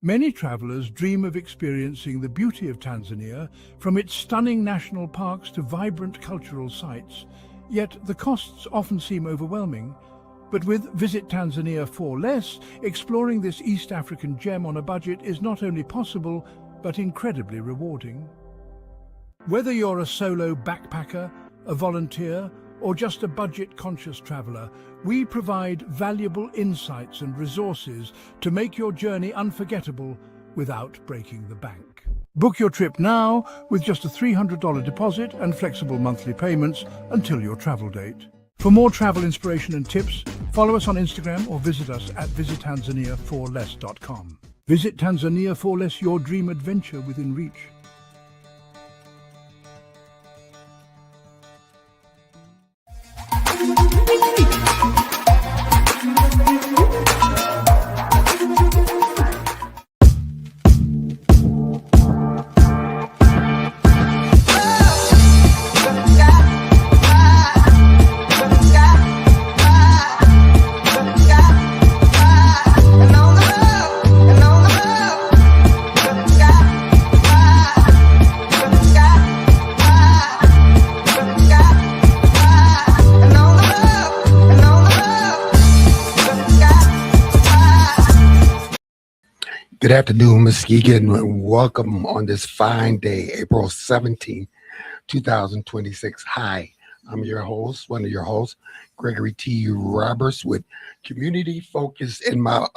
Many travelers dream of experiencing the beauty of Tanzania, from its stunning national parks to vibrant cultural sites. Yet the costs often seem overwhelming. But with Visit Tanzania for Less, exploring this East African gem on a budget is not only possible, but incredibly rewarding. Whether you're a solo backpacker, a volunteer, or just a budget-conscious traveler, we provide valuable insights and resources to make your journey unforgettable without breaking the bank. Book your trip now with just a $300 deposit and flexible monthly payments until your travel date. For more travel inspiration and tips, follow us on Instagram or visit us at visittanzaniaforless.com. Visit Tanzania for Less, your dream adventure within reach. Good afternoon, Muskegon, and welcome on this fine day, April 17, 2026. Hi, I'm your host, one of your hosts, Gregory T. Roberts, with community focus in my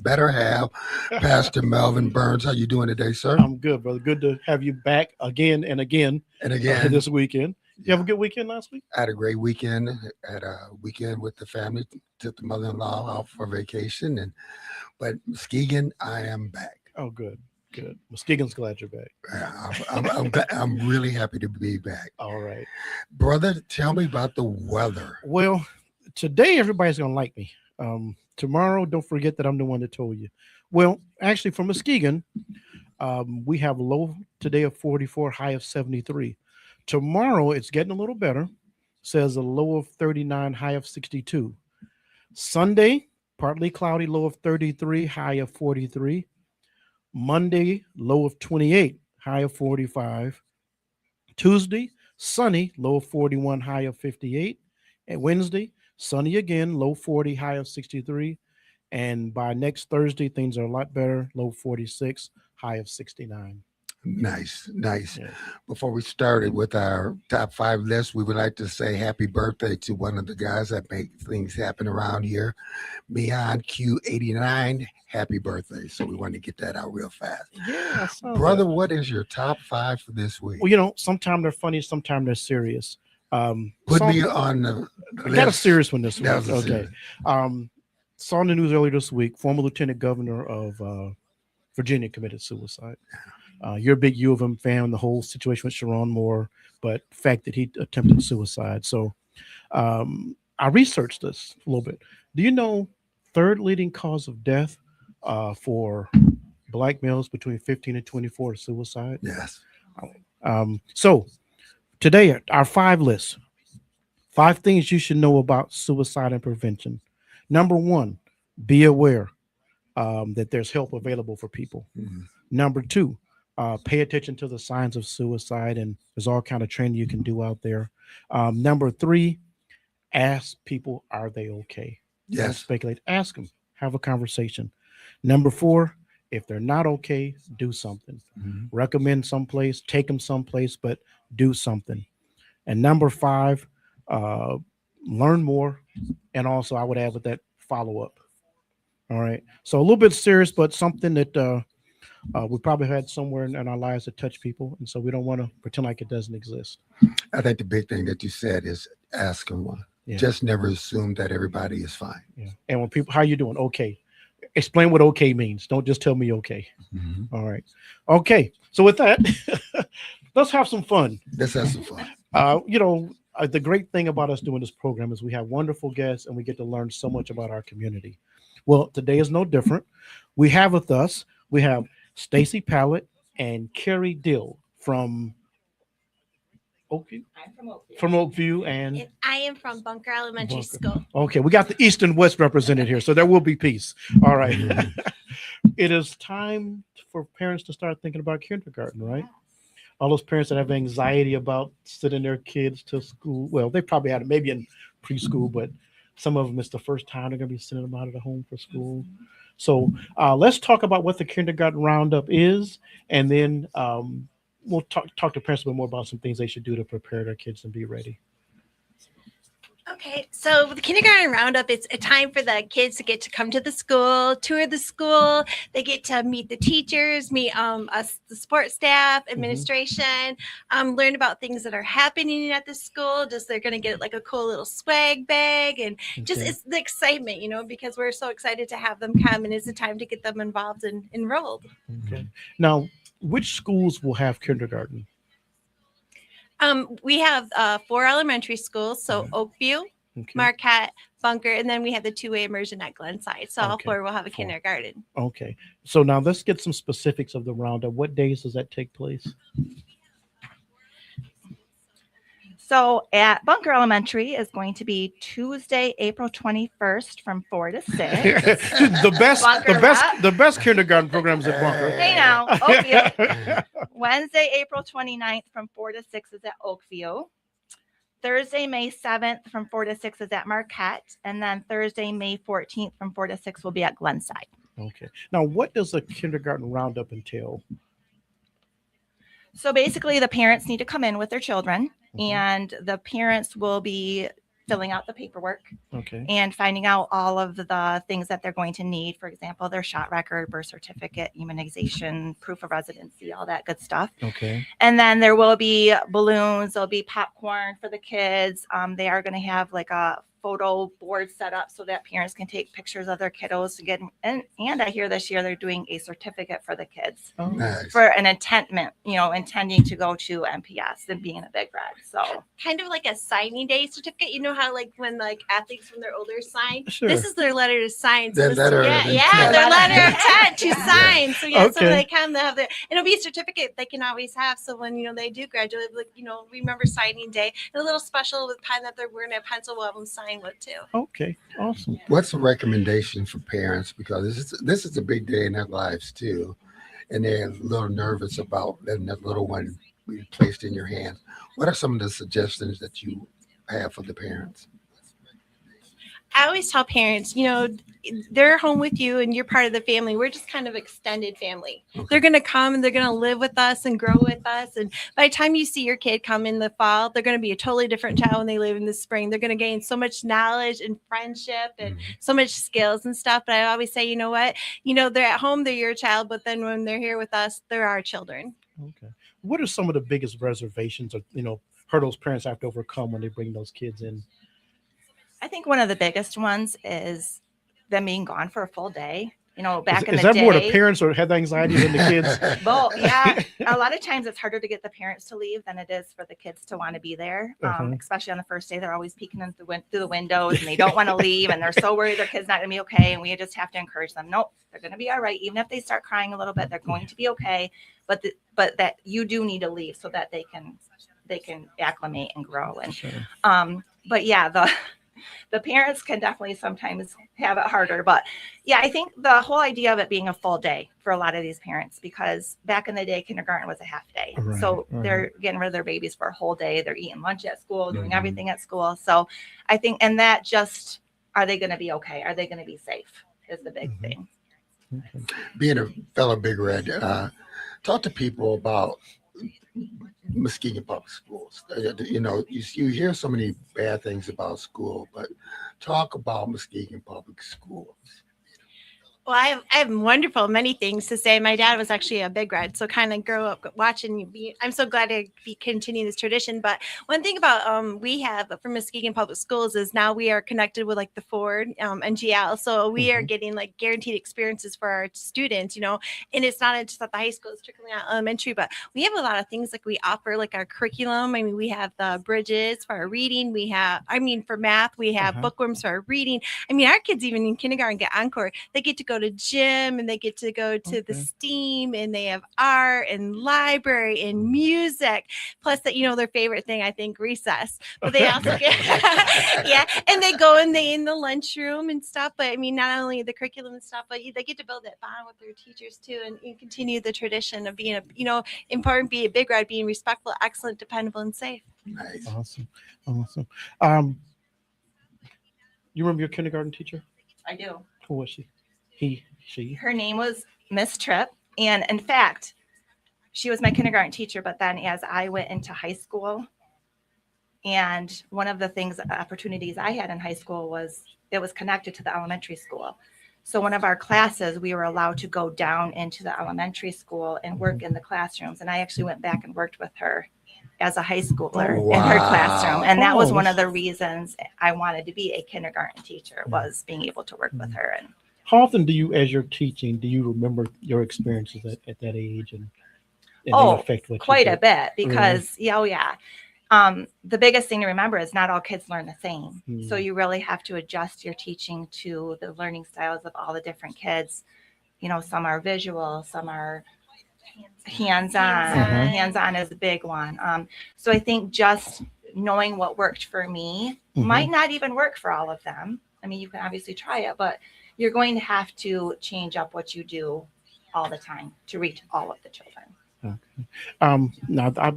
better half, Pastor Melvin Burns. How you doing today, sir? I'm good, brother. Good to have you back again and again this weekend. You have a good weekend last week? I had a great weekend. Had a weekend with the family. Took the mother-in-law out for vacation, but Muskegon, I am back. Oh, good. Muskegon's glad you're back. I'm really happy to be back. All right, brother. Tell me about the weather. Well, today everybody's gonna like me. Tomorrow, don't forget that I'm the one that told you. Well, actually, for Muskegon, we have a low today of 44, high of 73. Tomorrow, it's getting a little better. Says a low of 39, high of 62. Sunday, partly cloudy, low of 33, high of 43. Monday, low of 28, high of 45. Tuesday, sunny, low of 41, high of 58. And Wednesday, sunny again, low 40, high of 63. And by next Thursday, things are a lot better, low 46, high of 69. Nice. Yeah. Before we started with our top 5 list, we would like to say happy birthday to one of the guys that make things happen around here, Mian Q89. Happy birthday. So we want to get that out real fast. Yeah, brother, what is your top 5 for this week? Well, sometimes they're funny, sometimes they're serious. Put me on the list. Got a serious one this week. Okay. Serious. Saw in the news earlier this week, former Lieutenant Governor of Virginia committed suicide. You're a big U of M fan, the whole situation with Sharon Moore, but the fact that he attempted suicide. So I researched this a little bit. Do you know third leading cause of death for Black males between 15 and 24 is suicide? Yes. So today, our 5 list, 5 things you should know about suicide and prevention. Number 1, be aware that there's help available for people. Mm-hmm. Number 2, pay attention to the signs of suicide, and there's all kind of training you can do out there. Number 3, ask people, are they okay? Yes. Don't speculate. Ask them. Have a conversation. Number 4, if they're not okay, do something. Mm-hmm. Recommend someplace, take them someplace, but do something. And number 5, learn more. And also, I would add with that, follow up. All right. So a little bit serious, but something that we probably had somewhere in our lives that touch people. And so we don't want to pretend like it doesn't exist. I think the big thing that you said is ask them one. Yeah. Just never assume that everybody is fine. Yeah. And when people, how you doing? Okay. Explain what okay means. Don't just tell me okay. Mm-hmm. All right. Okay. So with that, let's have some fun. Let's have some fun. The great thing about us doing this program is we have wonderful guests and we get to learn so much about our community. Well, today is no different. We have with us, we have Stacey Pallet and Keri Dill from Oakview? I'm from Oakview. From Oakview, and I am from Bunker Elementary School. Okay, we got the East and West represented here, so there will be peace. All right. It is time for parents to start thinking about kindergarten, right? All those parents that have anxiety about sending their kids to school. Well, they probably had it maybe in preschool, but some of them it's the first time they're going to be sending them out of the home for school. So let's talk about what the kindergarten roundup is, and then we'll talk to parents a bit more about some things they should do to prepare their kids and be ready. Okay, so the kindergarten roundup, it's a time for the kids to get to come to the school, tour the school. They get to meet the teachers, meet us, the support staff, administration, learn about things that are happening at the school. Just they're going to get like a cool little swag bag, and just it's the excitement, because we're so excited to have them come, and it's the time to get them involved and enrolled. Okay. Now, which schools will have kindergarten? We have 4 elementary schools, so Oakview, Marquette, Bunker, and then we have the 2-way immersion at Glenside. So all 4 will have a kindergarten. Okay. So now let's get some specifics of the roundup. What days does that take place? So at Bunker Elementary is going to be Tuesday, April 21st from 4 to 6. the best kindergarten programs at Bunker. Hey now, Oakview. Wednesday, April 29th from 4 to 6 is at Oakview. Thursday, May 7th from 4 to 6 is at Marquette. And then Thursday, May 14th from 4 to 6 will be at Glenside. Okay. Now, what does a kindergarten roundup entail? So basically, the parents need to come in with their children, and the parents will be filling out the paperwork and finding out all of the things that they're going to need. For example, their shot record, birth certificate, immunization, proof of residency, all that good stuff. Okay. And then there will be balloons. There'll be popcorn for the kids. They are going to have like a photo board set up so that parents can take pictures of their kiddos to get, and I hear this year they're doing a certificate for the kids for an intending to go to MPS and being a Big Red. So kind of like a signing day certificate. You know how like when like athletes when they're older sign, this is their letter to sign. So their letter of intent to sign. So so they kind of have their, it'll be a certificate they can always have. So when they do graduate, like remember signing day, and a little special with pen that they're wearing a pencil, we'll have them sign with too. Okay, awesome. What's a recommendation for parents, because this is a big day in their lives too, and they're a little nervous about letting that little one be placed in your hands? What are some of the suggestions that you have for the parents? I always tell parents, they're home with you and you're part of the family. We're just kind of extended family. They're going to come and they're going to live with us and grow with us. And by the time you see your kid come in the fall, they're going to be a totally different child when they live in the spring. They're going to gain so much knowledge and friendship and so much skills and stuff. But I always say, you know what? They're at home, they're your child. But then when they're here with us, they're our children. Okay. What are some of the biggest reservations or, hurdles parents have to overcome when they bring those kids in? I think one of the biggest ones is them being gone for a full day. Back in the day. Is that more the parents or have anxiety than the kids? Well, yeah. A lot of times it's harder to get the parents to leave than it is for the kids to want to be there. Especially on the first day, they're always peeking in through the windows and they don't want to leave and they're so worried their kid's not going to be okay. And we just have to encourage them. Nope, they're going to be all right. Even if they start crying a little bit, they're going to be okay. But that you do need to leave so that they can acclimate and grow. And but yeah, the parents can definitely sometimes have it harder. But yeah, I think the whole idea of it being a full day for a lot of these parents, because back in the day, kindergarten was a half day. They're getting rid of their babies for a whole day. They're eating lunch at school, doing everything at school. So I think, and that just, are they going to be okay? Are they going to be safe is the big thing. Being a fellow Big Red, talk to people about Muskegon Public Schools. You hear so many bad things about school, but talk about Muskegon Public Schools. Well, I have wonderful many things to say. My dad was actually a Big Red, so kind of grow up watching you. I'm so glad to be continuing this tradition. But one thing about we have from Muskegon Public Schools is now we are connected with like the Ford and GL, so we are getting like guaranteed experiences for our students. And it's not just at the high school; it's trickling out elementary. But we have a lot of things like we offer, like our curriculum. I mean, we have the bridges for our reading. We have, for math, we have bookworms for our reading. I mean, our kids even in kindergarten get Encore. They get to go go to gym, and they get to go to the Okay. STEAM, and they have art and library and music. Plus, that their favorite thing, I think, recess. But they also get yeah, and they go and they in the lunchroom and stuff. But I mean, not only the curriculum and stuff, but they get to build that bond with their teachers too, and continue the tradition of being important, be a big red, being respectful, excellent, dependable, and safe. Nice. Awesome. You remember your kindergarten teacher? I do. Who was she? She. Her name was Miss Tripp. And in fact, she was my kindergarten teacher. But then as I went into high school, and one of the opportunities I had in high school was it was connected to the elementary school. So one of our classes, we were allowed to go down into the elementary school and work in the classrooms. And I actually went back and worked with her as a high schooler in her classroom. And that was one of the reasons I wanted to be a kindergarten teacher, was being able to work with her. And How often do you, as you're teaching, do you remember your experiences at that age and they affect what you quite do? a bit, because the biggest thing to remember is not all kids learn the same. So you really have to adjust your teaching to the learning styles of all the different kids. Some are visual, some are hands-on. Hands-on is a big one. So I think just knowing what worked for me might not even work for all of them. I mean, you can obviously try it, but you're going to have to change up what you do all the time to reach all of the children. Okay. Now I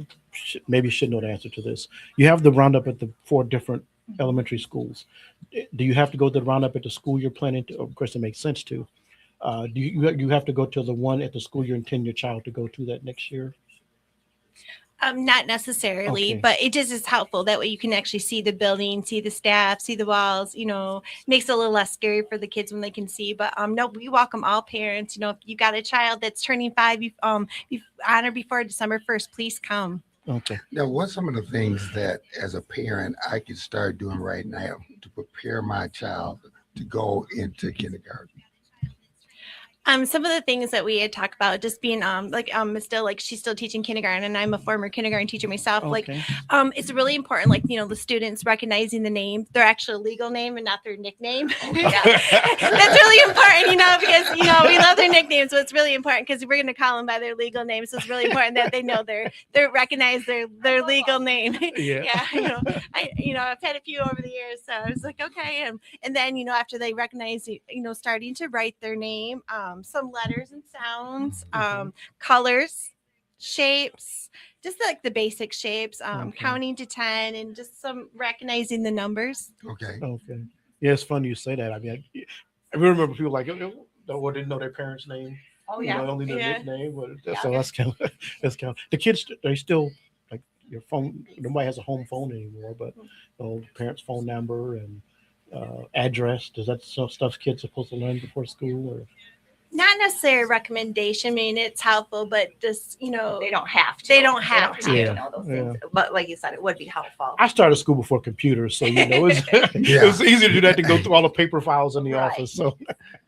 maybe should know the answer to this. You have the roundup at the 4 different elementary schools. Do you have to go to the roundup at the school you're planning to? Of course, it makes sense to. Do you have to go to the one at the school you intend your child to go to that next year? Not necessarily, Okay. but it just is helpful. That way you can actually see the building, see the staff, see the walls, makes it a little less scary for the kids when they can see. But no, we welcome all parents. If you got a child that's turning 5, you've on or before December 1st, please come. Okay. Now, what's some of the things that as a parent I could start doing right now to prepare my child to go into kindergarten? Some of the things that we had talked about, just being Miss Dill, she's still teaching kindergarten, and I'm a former kindergarten teacher myself. Okay. It's really important, the students recognizing the name, their actual legal name, and not their nickname. That's really important, because we love their nicknames, so it's really important because we're going to call them by their legal name. So it's really important that they know they recognize their legal name. Yeah. I've had a few over the years, so I was like, okay, and then after they recognize, starting to write their name. Some letters and sounds, colors, shapes, just like the basic shapes, counting to 10, and just some recognizing the numbers. Okay. Yeah, it's funny you say that. I mean, I remember people didn't know their parents' name. Oh yeah. Only their Yeah. nickname. But so that's kind of the kids. They still like your phone. Nobody has a home phone anymore, but parents' phone number and address. Does that stuff kids supposed to learn before school or? Not necessarily a recommendation. I mean, it's helpful, but just, They don't have to. They don't have to. Yeah. know those things. But like you said, it would be helpful. I started school before computers, so it was easy to do that, to go through all the paper files in the Right. office. So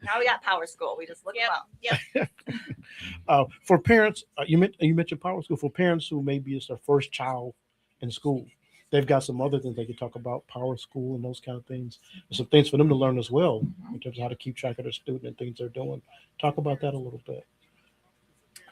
Now we got Power School. We just look them up. for parents, you mentioned Power School. For parents who maybe it's their first child in school, they've got some other things they can talk about, Power School and those kind of things. There's some things for them to learn as well in terms of how to keep track of their student and things they're doing. Talk about that a little bit.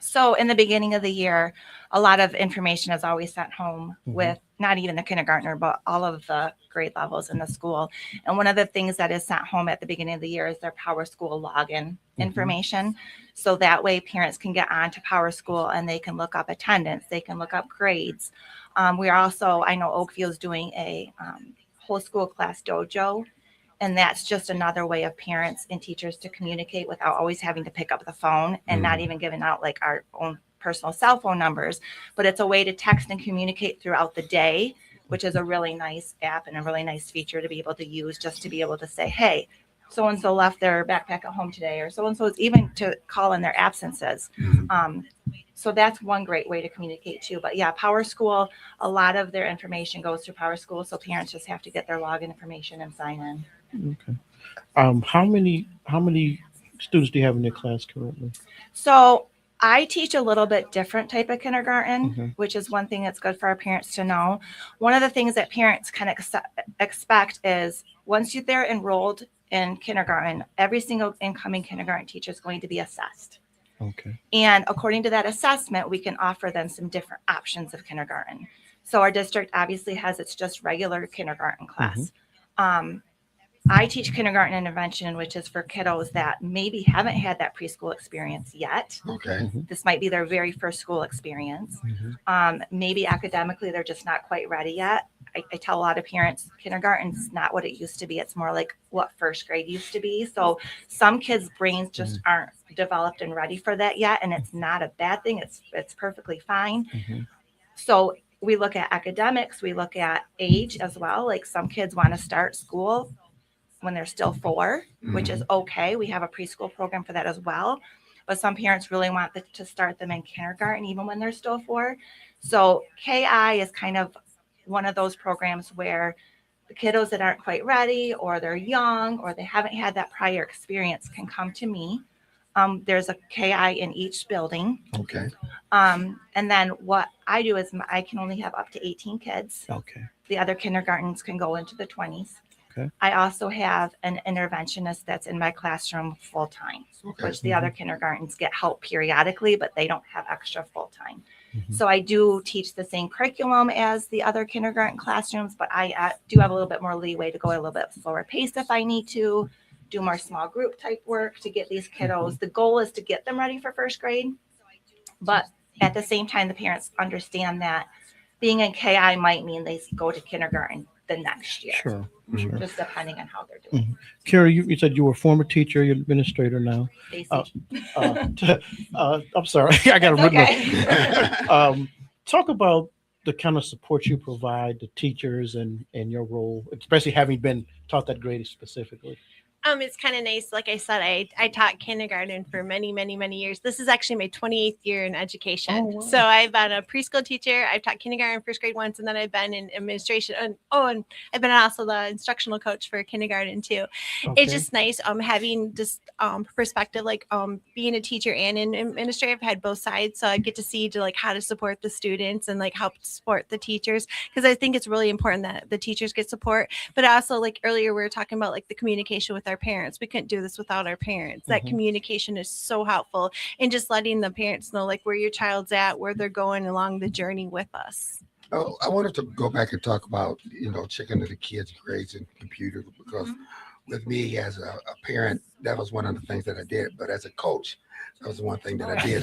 So in the beginning of the year, a lot of information is always sent home with not even the kindergartner, but all of the grade levels in the school. And one of the things that is sent home at the beginning of the year is their Power School login information. So that way parents can get on to Power School and they can look up attendance. They can look up grades. We are also, I know Oakview is doing a whole school class dojo. And that's just another way of parents and teachers to communicate without always having to pick up the phone and not even giving out like our own personal cell phone numbers. But it's a way to text and communicate throughout the day, which is a really nice app and a really nice feature to be able to use, just to be able to say, hey, so-and-so left their backpack at home today, or so-and-so is even to call in their absences. So that's one great way to communicate too. But yeah, Power School, a lot of their information goes through Power School. So parents just have to get their login information and sign in. Okay. How many students do you have in your class currently? So I teach a little bit different type of kindergarten, which is one thing that's good for our parents to know. One of the things that parents can expect is once they're enrolled in kindergarten, every single incoming kindergarten teacher is going to be assessed. Okay. And according to that assessment, we can offer them some different options of kindergarten. So our district obviously has its just regular kindergarten class. I teach kindergarten intervention, which is for kiddos that maybe haven't had that preschool experience yet. Okay. This might be their very first school experience. Maybe academically, they're just not quite ready yet. I tell a lot of parents, kindergarten's not what it used to be. It's more like what first grade used to be. So some kids' brains just aren't developed and ready for that yet. And it's not a bad thing. It's perfectly fine. So we look at academics, we look at age as well. Like some kids want to start school when they're still 4, which is okay. We have a preschool program for that as well. But some parents really want to start them in kindergarten, even when they're still 4. So KI is kind of one of those programs where the kiddos that aren't quite ready, or they're young, or they haven't had that prior experience can come to me. There's a KI in each building. Okay. And then what I do is I can only have up to 18 kids. Okay. The other kindergartens can go into the 20s. Okay. I also have an interventionist that's in my classroom full time, which the other kindergartens get help periodically, but they don't have extra full time. So I do teach the same curriculum as the other kindergarten classrooms, but I do have a little bit more leeway to go at a little bit slower pace if I need to, do more small group type work to get these kiddos. The goal is to get them ready for first grade, but at the same time, the parents understand that being in KI might mean they go to kindergarten the next year. Sure. Just depending on how they're doing. Keri, you said you were a former teacher, you're an administrator now. Stacey. I'm sorry, I got That's it written. okay. Talk about the kind of support you provide the teachers and your role, especially having been taught that grade specifically. It's kind of nice. Like I said, I taught kindergarten for many, many, many years. This is actually my 28th year in education. Oh, wow. So I've been a preschool teacher. I've taught kindergarten, first grade once, and then I've been in administration. And I've been also the instructional coach for kindergarten too. Okay. It's just nice having just perspective, like being a teacher and an administrator. I've had both sides, so I get to see how to support the students and help support the teachers, because I think it's really important that the teachers get support. But also, like earlier, we were talking about the communication with our parents. We couldn't do this without our parents. That communication is so helpful, and just letting the parents know where your child's at, where they're going along the journey with us. Oh, I wanted to go back and talk about, checking into the kids' grades and computers, because with me as a parent, that was one of the things that I did. But as a coach, that was one thing that I did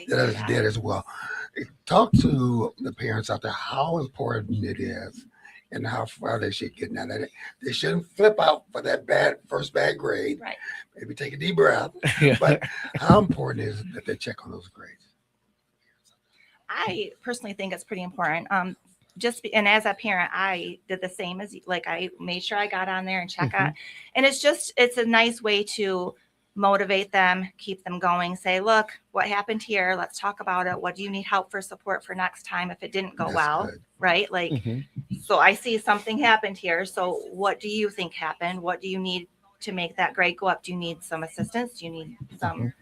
that I did as well. Talk to the parents out there how important it is and how far they should get. Now, they shouldn't flip out for that first bad grade. Right. Maybe take a deep breath. Yeah. But how important is it that they check on those grades? I personally think it's pretty important. And as a parent, I did the same as I made sure I got on there and check on. And it's a nice way to motivate them, keep them going, say, look, what happened here? Let's talk about it. What do you need help for support for next time if it didn't go That's well? good. Right? So I see something happened here. So what do you think happened? What do you need to make that grade go up? Do you need some assistance? Do you need some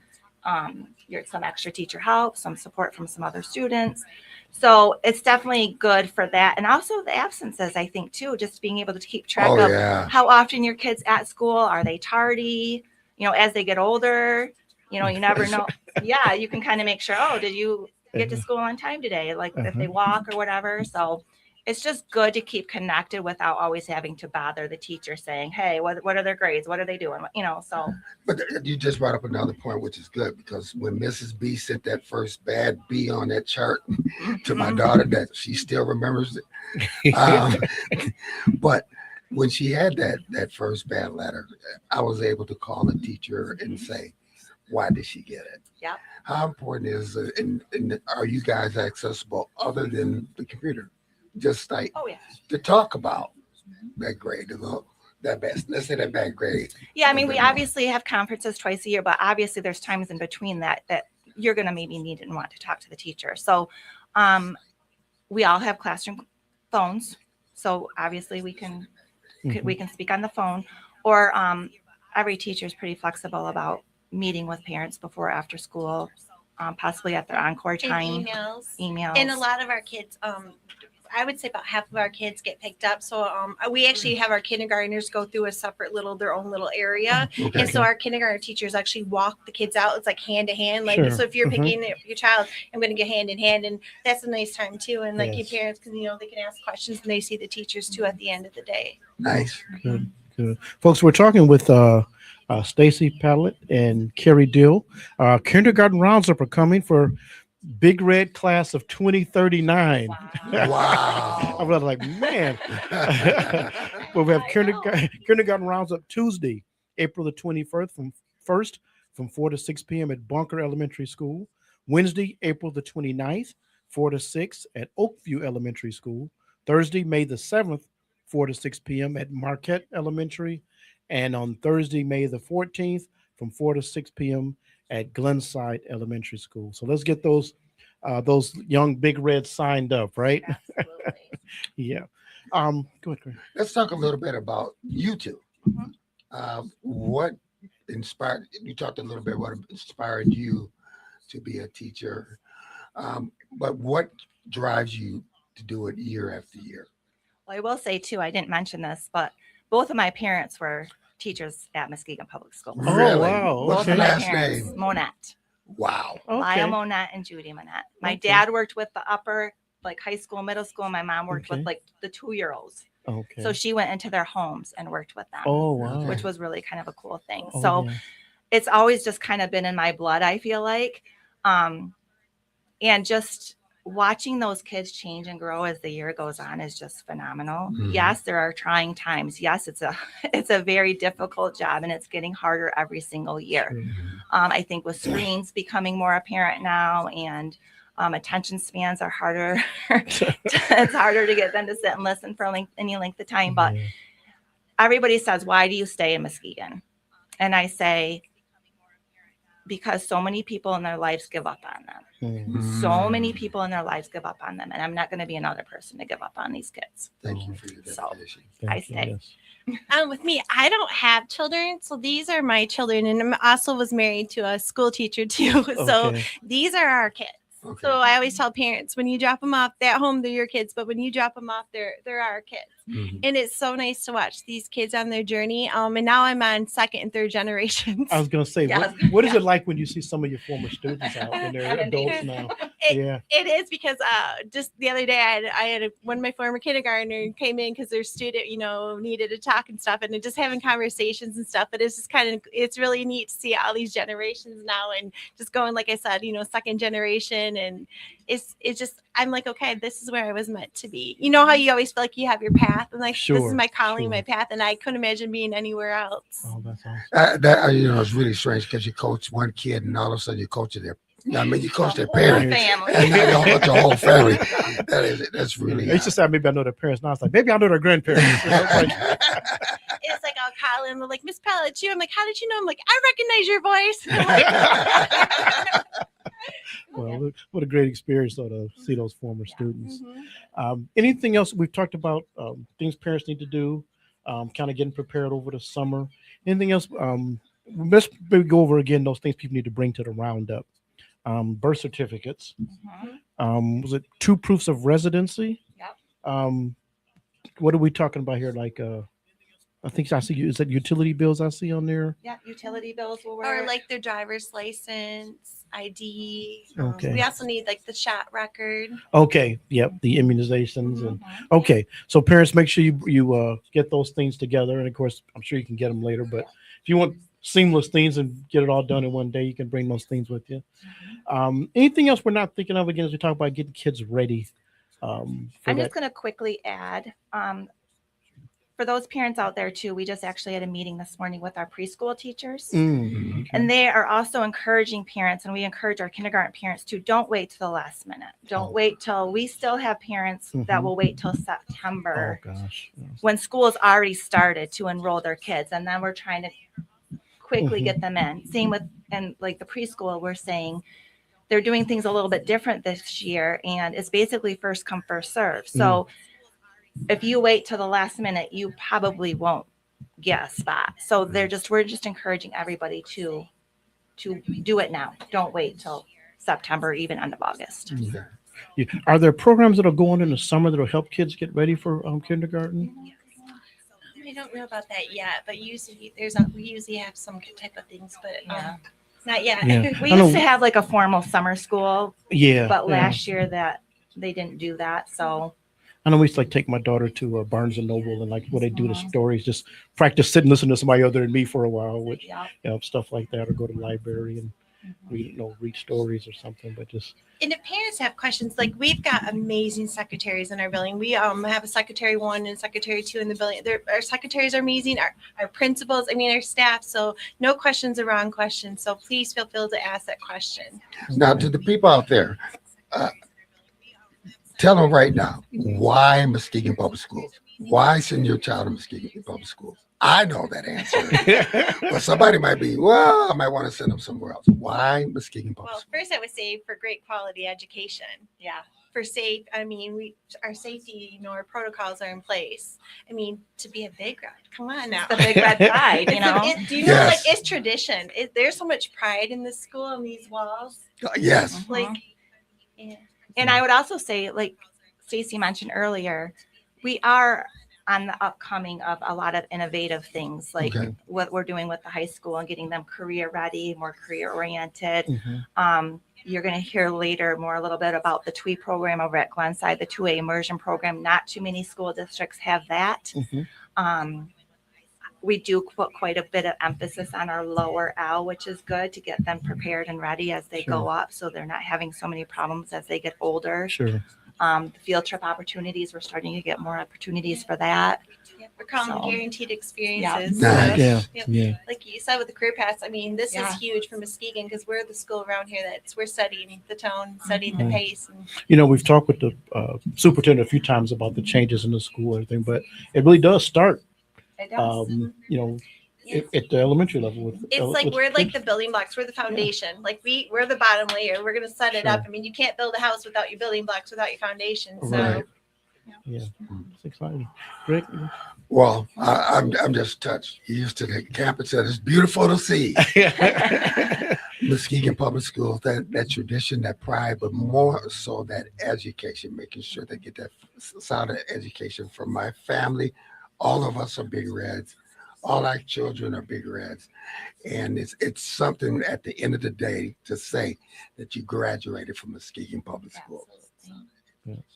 extra teacher help, some support from some other students? So it's definitely good for that. And also the absences, I think, too, just being able to keep track of how often your kids at school, are they tardy? As they get older, you never know. Yeah, you can kind of make sure, did you get to school on time today? If they walk or whatever. So it's just good to keep connected without always having to bother the teacher saying, hey, what are their grades? What are they doing? So. But you just brought up another point, which is good, because when Mrs. B sent that first bad B on that chart to my daughter, that she still remembers it. But when she had that first bad letter, I was able to call the teacher and say, why did she get it? Yeah. How important is it? And are you guys accessible other than the computer? Just to talk about that grade, let's say that bad grade. Yeah, I mean, we obviously have conferences twice a year, but obviously there's times in between that you're going to maybe need and want to talk to the teacher. So we all have classroom phones. So obviously we can speak on the phone, or every teacher is pretty flexible about meeting with parents before or after school, possibly at their encore time. And emails. Emails. And a lot of our kids, I would say about half of our kids get picked up. So we actually have our kindergartners go through a separate their own little area. Okay. And so our kindergarten teachers actually walk the kids out. It's like hand to hand. Like, Sure. so if you're Mhm. picking your child, I'm going to get hand in hand. And that's a nice time too. And like Yes. your parents, because, they can ask questions and they see the teachers too at the end of the day. Nice. Good, good. Folks, we're talking with Stacey, Pallet, and Keri Dill. Kindergarten roundup are coming for Big Red class of 2039. Wow. I was like, man. But we have kindergarten roundup Tuesday, April the 21st from 4 to 6 p.m. at Bunker Elementary School. Wednesday, April the 29th, 4 to 6 at Oakview Elementary School. Thursday, May the 7th, 4 to 6 p.m. at Marquette Elementary. And on Thursday, May the 14th, from 4 to 6 p.m. at Glenside Elementary School. So let's get those young Big Reds signed up, right? Absolutely. Yeah. Go ahead, Chris. Let's talk a little bit about you two. Mhm. What inspired you? Talked a little bit what inspired you to be a teacher, but what drives you to do it year after year? Well, I will say too, I didn't mention this, but both of my parents were teachers at Muskegon Public Schools. Oh, Really? wow. What's Both the of my last parents, name? Monette. Wow. Lyle Okay. Monette and Judy Monette. My Okay. dad worked with the upper, like high school, middle school. And my mom worked Okay. with like the 2-year-olds. Okay. So she went into their homes and worked with them, Oh, wow. which was really kind of a cool thing. Oh, So yeah. it's always just kind of been in my blood, I feel like. And just watching those kids change and grow as the year goes on is just phenomenal. Mhm. Yes, there are trying times. Yes, it's a very difficult job and it's getting harder every single year. Sure. I think with screens becoming more apparent now and attention spans are harder. It's harder to get them to sit and listen for any length of time. But Yeah. everybody says, why do you stay in Muskegon? And I say, because so many people in their lives give up on them. Mm. So many people in their lives give up on them. And I'm not going to be another person to give up on these kids. Thank you for your So- definition. Thank I you, stay. yes. With me, I don't have children, so these are my children, and I also was married to a school teacher too. So Okay. these are our kids. Okay. So I always tell parents, when you drop them off, they're at home, they're your kids, but when you drop them off, they're our kids. Mhm. And it's so nice to watch these kids on their journey. And now I'm on second and third generations. I was gonna say, Yes. what is it like when you see some of your former students out when they're adults now? Yeah. It is because just the other day I had one of my former kindergartner came in because their student needed to talk and stuff, and just having conversations and stuff. But it's just it's really neat to see all these generations now and just going, like I said, second generation, and it's just I'm like, okay, this is where I was meant to be. You know how you always feel like you have your path, and like this Sure, is my calling, sure. my path, and I couldn't imagine being anywhere else. Oh, that's awesome. It's really strange because you coach one kid and all of a sudden you coach their. I mean, you coach their Whole parents. family. And your whole family. That's really. I used to say maybe I know their parents. Now it's like maybe I know their grandparents. You know, it's like, It's like I'll call in, they're like, Miss Pallet, you. I'm like, how did you know? I'm like, I recognize your voice. I'm like, well, look, what a great experience though to see those former students. mhm. Anything else we've talked about? Things parents need to do, kind of getting prepared over the summer. Anything else? Let's maybe go over again those things people need to bring to the roundup. Birth certificates. Mhm. Was it 2 proofs of residency? Yep. What are we talking about here? Like, I think I see. Is that utility bills I see on there? Yeah, utility bills will work. Or like their driver's license, ID. Okay. We also need like the shot record. Okay. Yep. The immunizations and Mhm. okay. So parents, make sure you get those things together. And of course, I'm sure you can get them later. But if you want seamless things and get it all done in one day, you can bring those things with you. Anything else we're not thinking of again as we talk about getting kids ready? For I'm that? just going to quickly add, for those parents out there too, we just actually had a meeting this morning with our preschool teachers. Mm, okay. And they are also encouraging parents, and we encourage our kindergarten parents to don't wait till the last minute. Don't Oh. wait till we still have parents that Mhm. will wait till Oh September gosh. Yes. when school's already started to enroll their kids. And then we're trying to quickly Mhm. get them in. Same with, and like the preschool, we're saying they're doing things a little bit different this year. And it's basically first come, first serve. So if you wait till the last minute, you probably won't get a spot. So we're just encouraging everybody to do it now. Don't wait till September, even end of August. Okay. Yeah. Are there programs that are going in the summer that will help kids get ready for kindergarten? I don't know about that yet, but usually we usually have some type of things, but Yeah. not yet. Yeah. We I know- used to have like a formal summer school, Yeah. but yeah. last year that they didn't do that. So I know we used to like take my daughter to Barnes and Noble and like where they do the stories, just practice sitting listening to somebody other than me for a while, which yeah. stuff like that, or go to the library and read stories or something. But just And if parents have questions, like we've got amazing secretaries in our building. We have a secretary 1 and secretary 2 in the building. Our secretaries are amazing. Our principals, our staff. So no question's a wrong question. So please feel free to ask that question. Now, to the people out there, tell them right now, why Muskegon Public Schools? Why send your child to Muskegon Public Schools? I know that answer. But somebody might be, I might want to send them somewhere else. Why Muskegon Public Well, Schools? first I would say for great quality education. Yeah. For safe, our safety, our protocols are in place. To be a big red, come on now. The big red pride, Do you know, Yes. it's tradition. There's so much pride in this school and these walls. Yes. Like, yeah. And I would also say, like Stacey mentioned earlier, we are on the upcoming of a lot of innovative things, like Okay. what we're doing with the high school and getting them career ready, more career oriented. Mhm. You're going to hear later more a little bit about the TWE program over at Glenside, the 2A immersion program. Not too many school districts have that. Mhm. We do put quite a bit of emphasis on our lower L, which is good to get them prepared and ready as they go Sure. up, so they're not having so many problems as they get older. Sure. The field trip opportunities, we're starting to get more opportunities for that. We're calling them So- guaranteed experiences. Nice. Yeah. Yep. Yeah. Like you said with the career paths, this Yeah. is huge for Muskegon because we're the school around here we're studying the tone, studying the Mhm. pace. And We've talked with the superintendent a few times about the changes in the school and everything, but it really does start, It does. at the elementary level. With it's like we're like the building blocks. We're the foundation. Like we're the bottom layer. We're gonna set it up. Sure. You can't build a house without your building blocks, without your foundation. So Right. Yeah, it's exciting. Greg? Well, I'm just touched. You used to the campus and it's beautiful to see. Muskegon Public Schools, that tradition, that pride, but more so that education, making sure they get that solid education from my family. All of us are big reds. All our children are big reds. And it's something at the end of the day to say that you graduated from Muskegon Public Schools.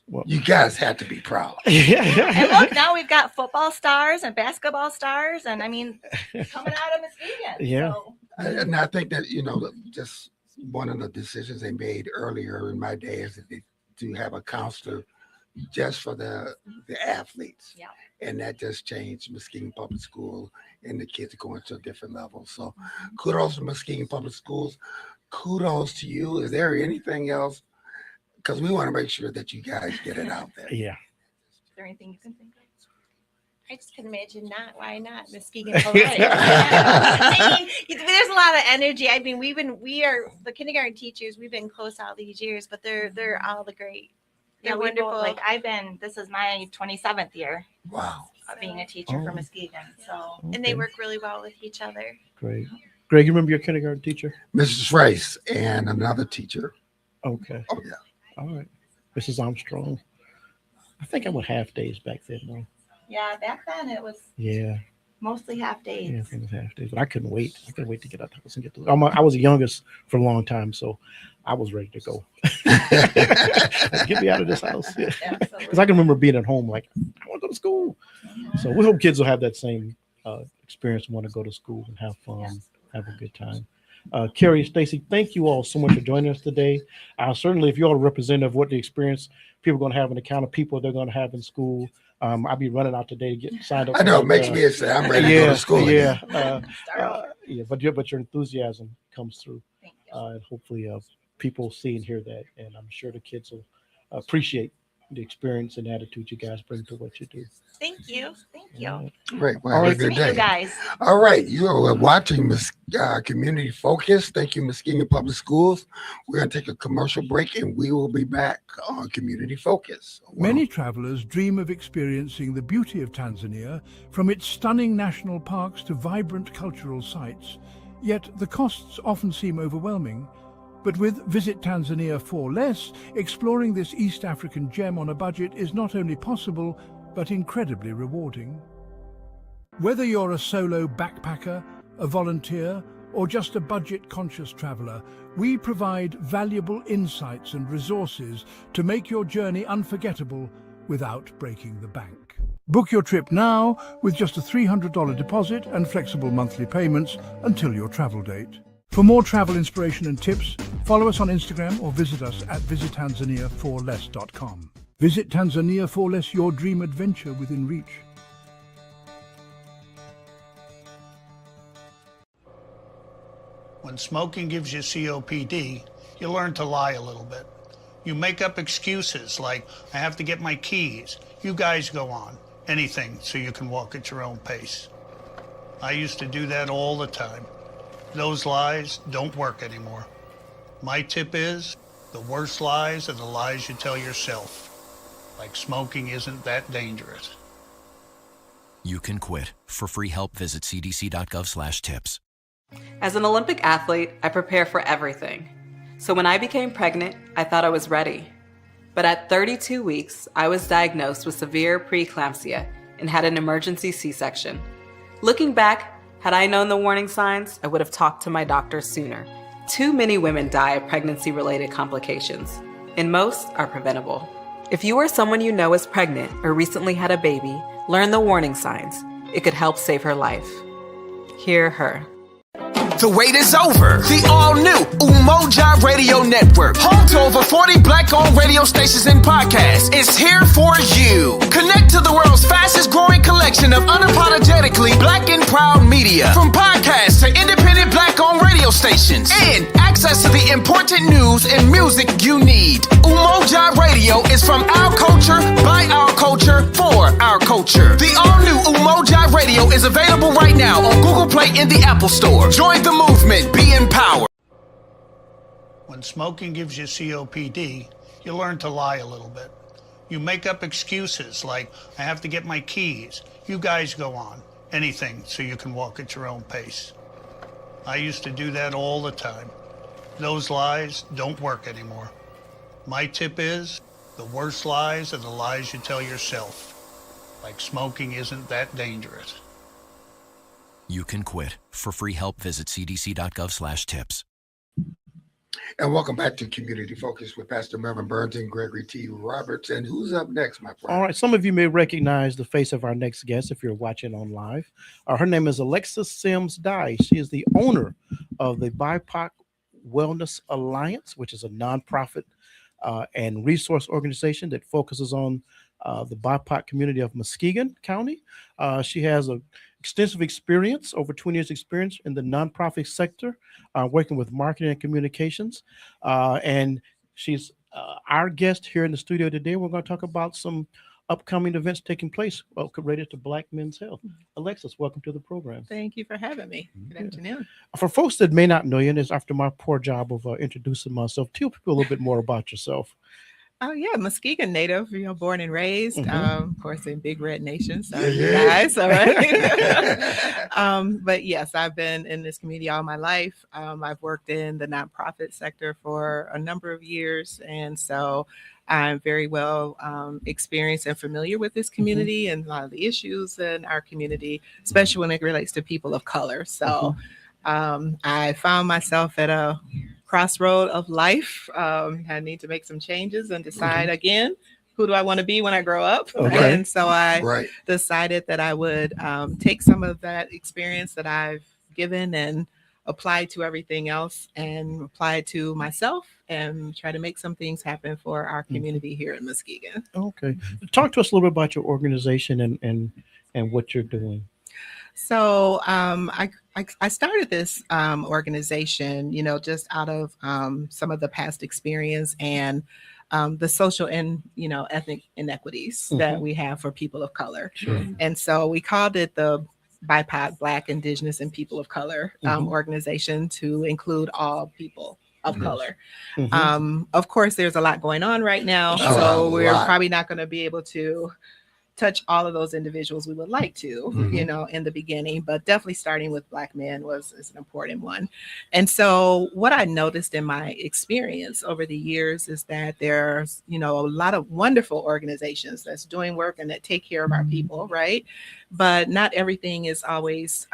Well, You guys have to be proud. And look, now we've got football stars and basketball stars, and coming out of Muskegon. Yeah. So, And I think that, just one of the decisions they made earlier in my day is that to have a counselor just for the athletes. Yeah. And that just changed Muskegon Public School and the kids going to a different level. So kudos to Muskegon Public Schools. Kudos to you. Is there anything else? Because we want to make sure that you guys get it out there. Yeah. is there anything you can think of? I just can imagine not. Why not Muskegon Pallet? There's a lot of energy. We are the kindergarten teachers. We've been close all these years, but they're all the great. They're we both- wonderful. this is my 27th year Wow. of being a teacher for Oh. Muskegon. So And they work really well with each other. Great. Greg, you remember your kindergarten teacher? Mrs. Rice and another teacher. Okay. Oh, yeah. All right. Mrs. Armstrong. I think I went half days back then, though. yeah, back then it was Yeah. mostly half days. Yeah, I think it was half days. But I couldn't wait. I couldn't wait to get out the house and get to I was the youngest for a long time, so I was ready to go. Get me out of this house. Because I can remember being at home like, I want to go to school. So we hope kids will have that same experience, want to go to school and have fun, have a good time. Keri, Stacey, thank you all so much for joining us today. Certainly, if you're all representative of what the experience people are going to have and the kind of people they're going to have in school, I'll be running out today to get signed up. I know, for it makes me say I'm ready to go to school again. But your enthusiasm comes through, Thank you. and hopefully people see and hear that, and I'm sure the kids will appreciate the experience and attitude you guys bring to what you do. Thank you. Thank you. All right. Great. Well, All have right. a Nice good to meet you day. guys. All right. You are watching Community Focus. Thank you, Muskegon Public Schools. We're going to take a commercial break and we will be back on Community Focus. Many travelers dream of experiencing the beauty of Tanzania, from its stunning national parks to vibrant cultural sites. Yet the costs often seem overwhelming. But with Visit Tanzania for Less, exploring this East African gem on a budget is not only possible, but incredibly rewarding. Whether you're a solo backpacker, a volunteer, or just a budget-conscious traveler, we provide valuable insights and resources to make your journey unforgettable without breaking the bank. Book your trip now with just a $300 deposit and flexible monthly payments until your travel date. For more travel inspiration and tips, follow us on Instagram or visit us at visittanzaniaforless.com. Visit Tanzania for Less, your dream adventure within reach. When smoking gives you COPD, you learn to lie a little bit. You make up excuses like, I have to get my keys. You guys go on. Anything so you can walk at your own pace. I used to do that all the time. Those lies don't work anymore. My tip is, the worst lies are the lies you tell yourself. Like smoking isn't that dangerous. You can quit. For free help, visit cdc.gov/tips. As an Olympic athlete, I prepare for everything. So when I became pregnant, I thought I was ready. But at 32 weeks, I was diagnosed with severe preeclampsia and had an emergency C-section. Looking back, had I known the warning signs, I would have talked to my doctor sooner. Too many women die of pregnancy-related complications, and most are preventable. If you or someone you know is pregnant or recently had a baby, learn the warning signs. It could help save her life. Hear her. The wait is over. The all-new Umoja Radio Network, home to over 40 Black-owned radio stations and podcasts, is here for you. Connect to the world's fastest-growing collection of unapologetically Black and proud media, from podcasts to independent Black-owned radio stations, and access to the important news and music you need. Umoja Radio is from our culture, by our culture, for our culture. The all-new Umoja Radio is available right now on Google Play and the Apple Store. Join the movement. Be empowered. When smoking gives you COPD, you learn to lie a little bit. You make up excuses like, I have to get my keys. You guys go on. Anything so you can walk at your own pace. I used to do that all the time. Those lies don't work anymore. My tip is, the worst lies are the lies you tell yourself. Like smoking isn't that dangerous. You can quit. For free help, visit cdc.gov/tips. And welcome back to Community Focus with Pastor Melvin Burns and Gregory T. Roberts. And who's up next, my friend? All right. Some of you may recognize the face of our next guest if you're watching on live. Her name is Alexis Sims Dye. She is the owner of the BIPOC Wellness Alliance, which is a nonprofit and resource organization that focuses on the BIPOC community of Muskegon County. She has a extensive experience, over 20 years experience in the nonprofit sector, working with marketing and communications. And she's our guest here in the studio today. We're going to talk about some upcoming events taking place related to Black men's health. Alexis, welcome to the program. Thank you for having me. Good afternoon. For folks that may not know you, and it's after my poor job of introducing myself, tell people a little bit more about yourself. Oh yeah, Muskegon native, born and raised, of course, in Big Red Nation. So you guys, all right. But yes, I've been in this community all my life. I've worked in the nonprofit sector for a number of years, and so I'm very well experienced and familiar with this community and a lot of the issues in our community, especially when it relates to people of color. So I found myself at a crossroad of life. I need to make some changes and decide again, who do I want to be when I grow up? Okay. And so I decided that I would take some of that experience that I've given and apply to everything else and apply it to myself and try to make some things happen for our community here in Muskegon. Okay. Talk to us a little bit about your organization and what you're doing. So I started this organization, just out of some of the past experience and the social and, ethnic inequities that we have for people of color. Sure. And so we called it the BIPOC, Black, Indigenous, and People of Color organization to include all people of color. Of course, there's a lot going on right now, so we're probably not going to be able to touch all of those individuals we would like to, you know, in the beginning, but definitely starting with Black men is an important one. And so what I noticed in my experience over the years is that there's, you know, a lot of wonderful organizations that's doing work and that take care of our people, right? But not everything is always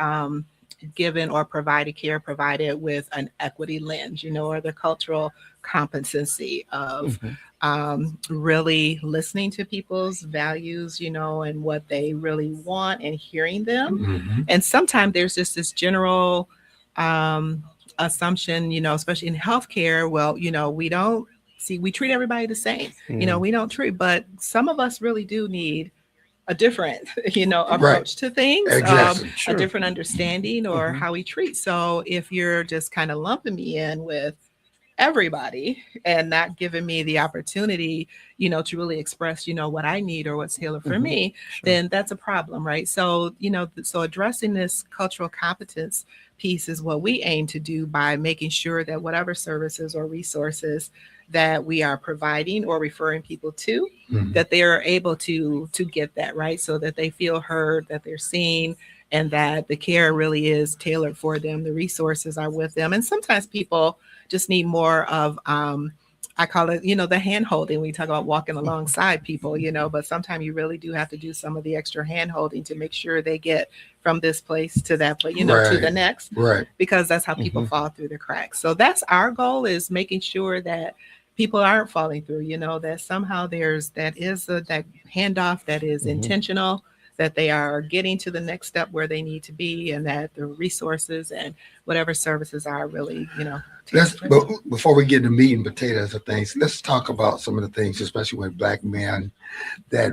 given or provided with an equity lens, you know, or the cultural competency of really listening to people's values, you know, and what they really want and hearing them. And sometimes there's just this general assumption, you know, especially in healthcare, well, you know, we treat everybody the same, you know, we don't treat, but some of us really do need a different, you know, approach to things, a different understanding or how we treat. So if you're just kind of lumping me in with everybody and not giving me the opportunity, you know, to really express, you know, what I need or what's tailored for me, then that's a problem, right? So, you know, so addressing this cultural competence piece is what we aim to do by making sure that whatever services or resources that we are providing or referring people to, that they are able to get that, right? So that they feel heard, that they're seen, and that the care really is tailored for them. The resources are with them. And sometimes people just need more of, I call it, you know, the hand holding. We talk about walking alongside people, you know, but sometimes you really do have to do some of the extra hand holding to make sure they get from this place to that place, you know, to the next, because that's how people fall through the cracks. So that's our goal, is making sure that people aren't falling through, you know, that somehow that handoff that is intentional, that they are getting to the next step where they need to be, and that the resources and whatever services are really, you know. But before we get to meat and potatoes of things, let's talk about some of the things, especially with Black men, that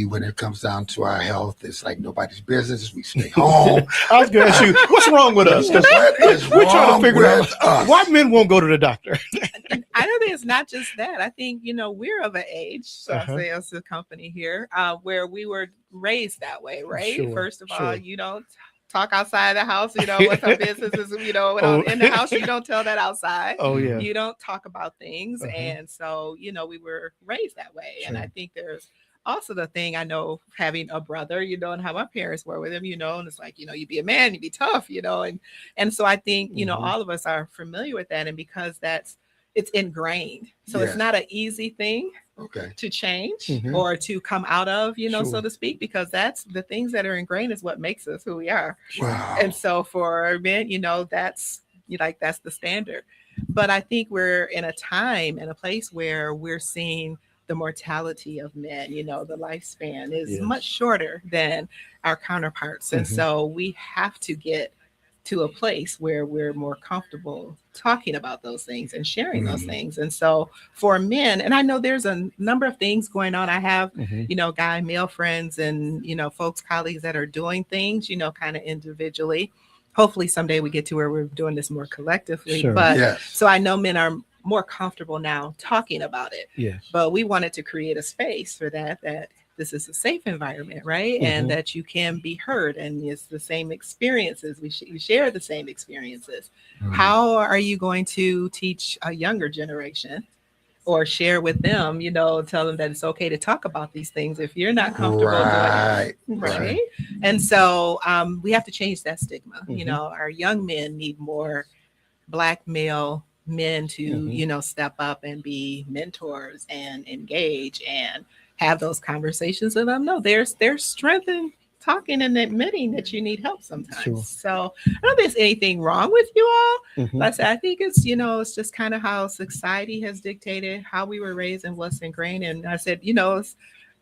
when it comes down to our health, it's like nobody's business. We stay home. I was going to ask you, what's wrong with us? We're trying to figure out why men won't go to the doctor. I don't think it's not just that. I think, you know, we're of an age, so I say us a company here, where we were raised that way, right? First of all, you don't talk outside the house, you know, what's our business is, you know, in the house, you don't tell that outside. You don't talk about things. And so, you know, we were raised that way. And I think there's also the thing, I know, having a brother, you know, and how my parents were with him, you know, and it's like, you know, you be a man, you be tough, you know, and so I think, you know, all of us are familiar with that. And because it's ingrained. So it's not an easy thing to change or to come out of, you know, so to speak, because that's the things that are ingrained is what makes us who we are. And so for men, you know, that's the standard. But I think we're in a time and a place where we're seeing the mortality of men, you know, the lifespan is much shorter than our counterparts. And so we have to get to a place where we're more comfortable talking about those things and sharing those things. And so for men, and I know there's a number of things going on. I have, you know, male friends and, you know, folks, colleagues that are doing things, you know, kind of individually. Hopefully someday we get to where we're doing this more collectively. But so I know men are more comfortable now talking about it. But we wanted to create a space for that this is a safe environment, right? And that you can be heard, and it's the same experiences. We share the same experiences. How are you going to teach a younger generation or share with them, you know, tell them that it's okay to talk about these things if you're not comfortable doing it, right? And so we have to change that stigma. You know, our young men need more Black male men to, you know, step up and be mentors and engage and have those conversations with them. No, there's strength in talking and admitting that you need help sometimes. So I don't think there's anything wrong with you all. But I think it's, you know, it's just kind of how society has dictated how we were raised and what's ingrained. And I said, you know,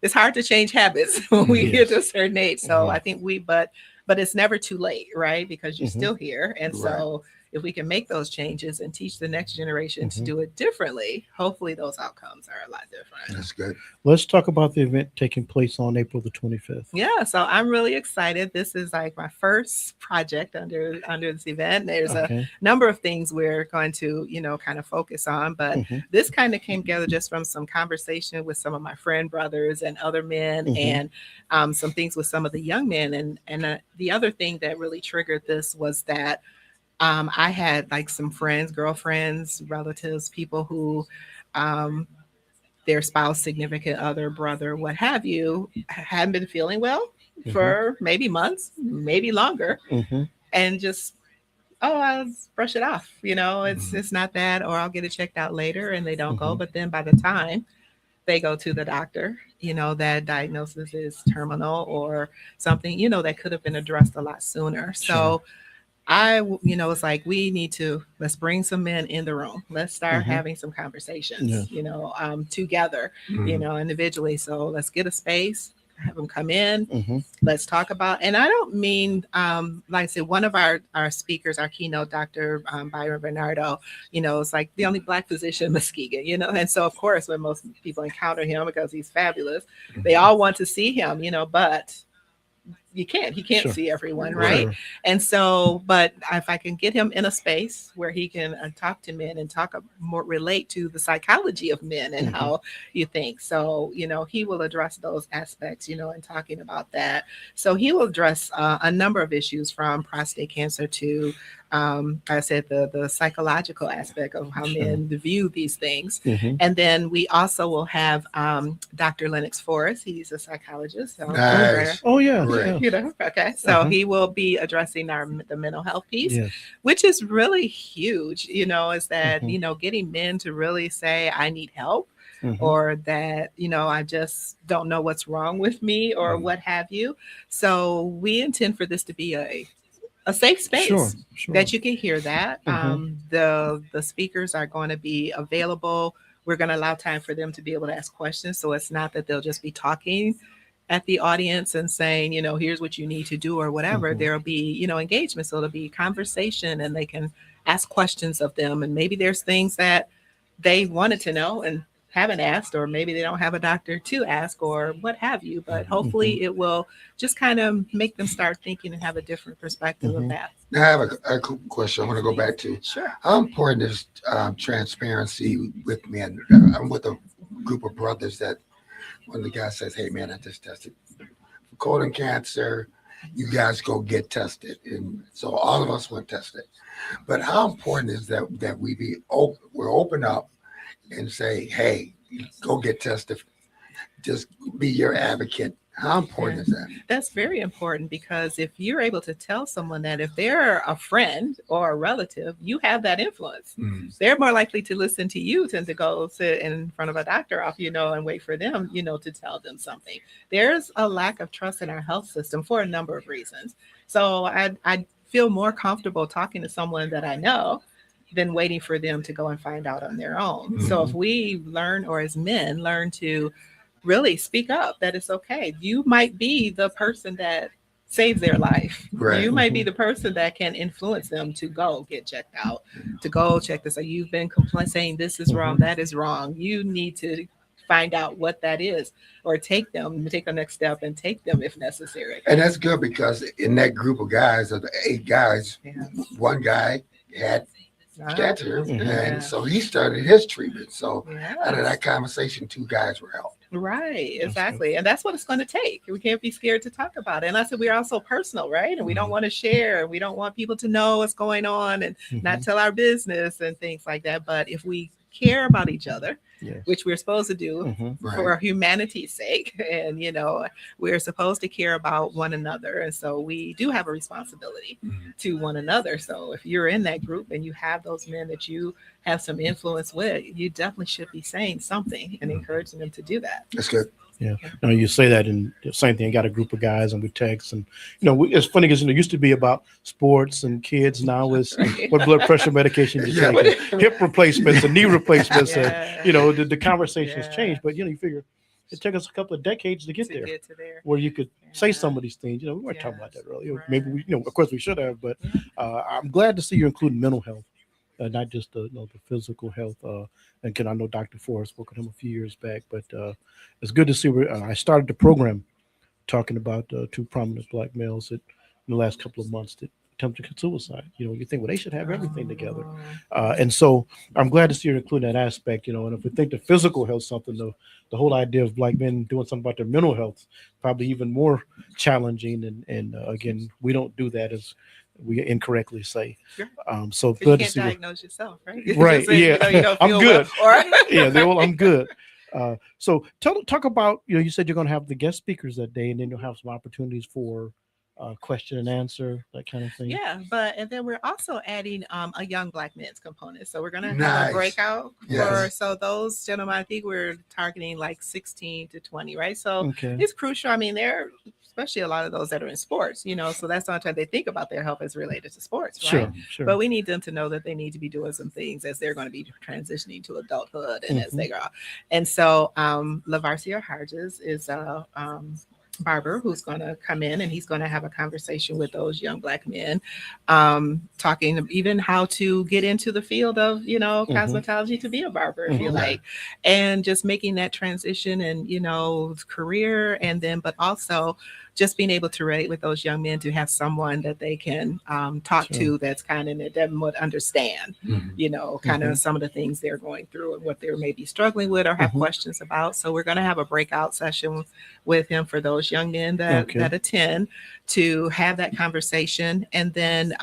it's hard to change habits when we get to a certain age. So I think but it's never too late, right? Because you're still here. And so if we can make those changes and teach the next generation to do it differently, hopefully those outcomes are a lot different. That's good. Let's talk about the event taking place on April the 25th. Yeah, so I'm really excited. This is like my first project under this event. There's a number of things we're going to, you know, kind of focus on, but this kind of came together just from some conversation with some of my friend brothers and other men, and some things with some of the young men. And the other thing that really triggered this was that I had like some friends, girlfriends, relatives, people who their spouse, significant other, brother, what have you, hadn't been feeling well for maybe months, maybe longer, and just, oh, I'll brush it off. It's not that, or I'll get it checked out later, and they don't go. But then by the time they go to the doctor, that diagnosis is terminal or something, that could have been addressed a lot sooner. So it's like, let's bring some men in the room. Let's start having some conversations, together, individually. So let's get a space, have them come in. Let's talk about, and I don't mean, like I said, one of our speakers, our keynote, Dr. Byron Bernardo, it's like the only Black physician in Muskegon, and so of course, when most people encounter him, because he's fabulous, they all want to see him, but he can't see everyone, right? And so, but if I can get him in a space where he can talk to men and relate to the psychology of men and how you think. So, he will address those aspects, and talking about that. So he will address a number of issues, from prostate cancer to, I said, the psychological aspect of how men view these things. And then we also will have Dr. Lennox Forrest. He's a psychologist. So Nice. Oh, yeah. Great. Okay. So he will be addressing the mental health piece, which is really huge, is that, getting men to really say, I need help. Or that, I just don't know what's wrong with me, or what have you. So we intend for this to be a safe space that you can hear that. The speakers are going to be available. We're going to allow time for them to be able to ask questions. So it's not that they'll just be talking at the audience and saying, here's what you need to do or whatever. There'll be, engagement. So it'll be conversation, and they can ask questions of them. And maybe there's things that they wanted to know and haven't asked, or maybe they don't have a doctor to ask, or what have you. But hopefully it will just kind of make them start thinking and have a different perspective of that. Now, I have a question I want to go back to. Sure. How important is transparency with men? I'm with a group of brothers that one of the guys says, hey, man, I just tested for colon cancer. You guys go get tested. And so all of us went tested. But how important is that we're open up and say, hey, go get tested. Just be your advocate. How important is that? That's very important, because if you're able to tell someone that if they're a friend or a relative, you have that influence. They're more likely to listen to you than to go sit in front of a doctor and wait for them, to tell them something. There's a lack of trust in our health system for a number of reasons. So I feel more comfortable talking to someone that I know than waiting for them to go and find out on their own. So if we learn, or as men learn to really speak up, that it's okay. You might be the person that saves their life. Right. You might be the person that can influence them to go get checked out, to go check this out. You've been saying this is wrong, that is wrong. You need to find out what that is, or take the next step and take them if necessary. And that's good, because in that group of guys, of the 8 guys, one guy had cancer, and so he started his treatment. So out of that conversation, 2 guys were helped. Right, exactly. And that's what it's going to take. We can't be scared to talk about it. And I said, we're also personal, right? And we don't want to share, and we don't want people to know what's going on and not tell our business and things like that. But if we care about each other, which we're supposed to do for humanity's sake, and we're supposed to care about one another, and so we do have a responsibility to one another. So if you're in that group and you have those men that you have some influence with, you definitely should be saying something and encouraging them to do that. That's good. Yeah, no, you say that, and the same thing. I got a group of guys, and we text, and it's funny because it used to be about sports and kids. Now it's what blood pressure medication you take, hip replacements, and knee replacements, and the conversations changed. But you figure it took us a couple of decades to get there, where you could say some of these things. We weren't talking about that earlier. Maybe we, of course, we should have. But I'm glad to see you including mental health. Not just the physical health. And I know Dr. Forrest spoke with him a few years back, but it's good to see where I started the program talking about 2 prominent Black males that in the last couple of months that attempted suicide. You think, well, they should have everything together. And so I'm glad to see you including that aspect, and if we think the physical health something, the whole idea of Black men doing something about their mental health, probably even more challenging. And again, we don't do that as we incorrectly say. So you good can't to see diagnose yourself, right? Right. Say, yeah. you don't I'm feel good. well, or I'm good. So talk about, you said you're going to have the guest speakers that day, and then you'll have some opportunities for question and answer, that kind of thing. Yeah, and then we're also adding a young Black men's component. So we're gonna have Nice. a breakout Yes. so those gentlemen, I think we're targeting like 16 to 20, right? So Okay. it's crucial. I mean, they're especially a lot of those that are in sports, so that's not time they think about their health as related to sports, right? Sure. But we need them to know that they need to be doing some things as they're going to be transitioning to adulthood and as they grow. And so Lavarcia Harges is a barber who's going to come in, and he's going to have a conversation with those young Black men, talking even how to get into the field of cosmetology to be a barber if you like, and just making that transition and career, and then but also just being able to relate with those young men, to have someone that they can talk to that's kind of that would understand kind of some of the things they're going through and what they're maybe struggling with or have questions about. So we're going to have a breakout session with him for those young men that attend, to have that conversation. And then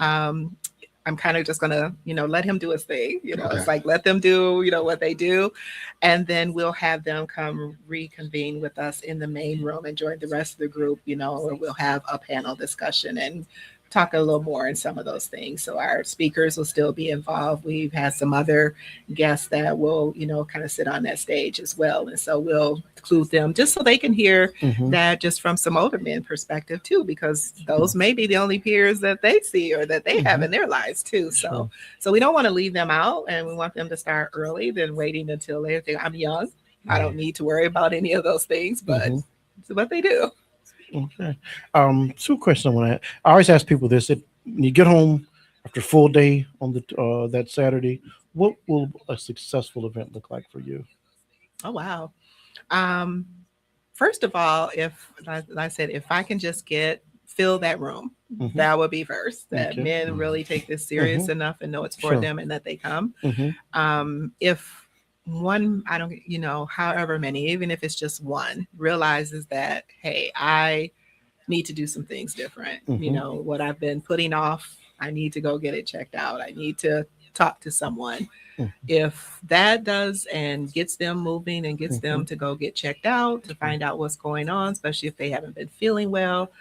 I'm kind of just going to, let him do his thing. It's like, let them do, what they do. And then we'll have them come reconvene with us in the main room and join the rest of the group, or we'll have a panel discussion and talk a little more in some of those things. So our speakers will still be involved. We've had some other guests that will, kind of sit on that stage as well. And so we'll include them just so they can hear that just from some older men perspective too, because those may be the only peers that they see or that they have in their lives too. So we don't want to leave them out, and we want them to start early than waiting until they think, I'm young, I don't need to worry about any of those things, but it's what they do. Okay. Two questions I want to ask. I always ask people this: when you get home after a full day on the that Saturday, what will a successful event look like for you? Oh wow! First of all, like I said, if I can just fill that room, that would be first. That men really take this serious enough and know it's for them and that they come. If one, I don't, however many, even if it's just one, realizes that, hey, I need to do some things different. What I've been putting off, I need to go get it checked out. I need to talk to someone. If that does and gets them moving and gets them to go get checked out, to find out what's going on, especially if they haven't been feeling well,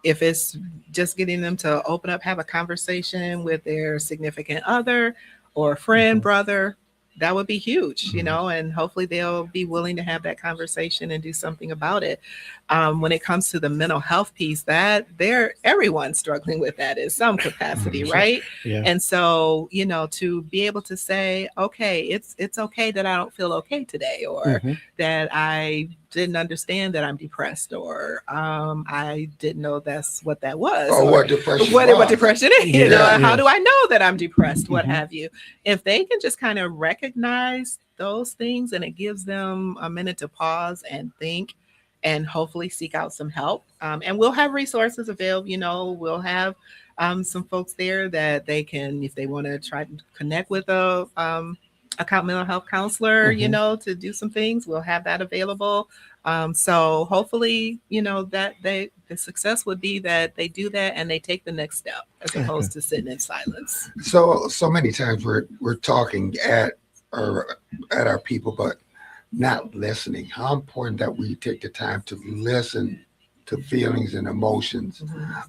if it's just getting them to open up, have a conversation with their significant other or friend, brother, that would be huge, and hopefully they'll be willing to have that conversation and do something about it. When it comes to the mental health piece, everyone's struggling with that in some capacity, right? And so, to be able to say, okay, it's okay that I don't feel okay today, or that I didn't understand that I'm depressed, or I didn't know that's what that was, or what depression what depression is. How do I know that I'm depressed? What have you? If they can just kind of recognize those things, and it gives them a minute to pause and think, and hopefully seek out some help. And we'll have resources available. We'll have some folks there that they can, if they want to try to connect with a mental health counselor, to do some things, we'll have that available. So hopefully, that the success would be that they do that and they take the next step, as opposed to sitting in silence. So many times we're talking at our people, but not listening. How important that we take the time to listen to feelings and emotions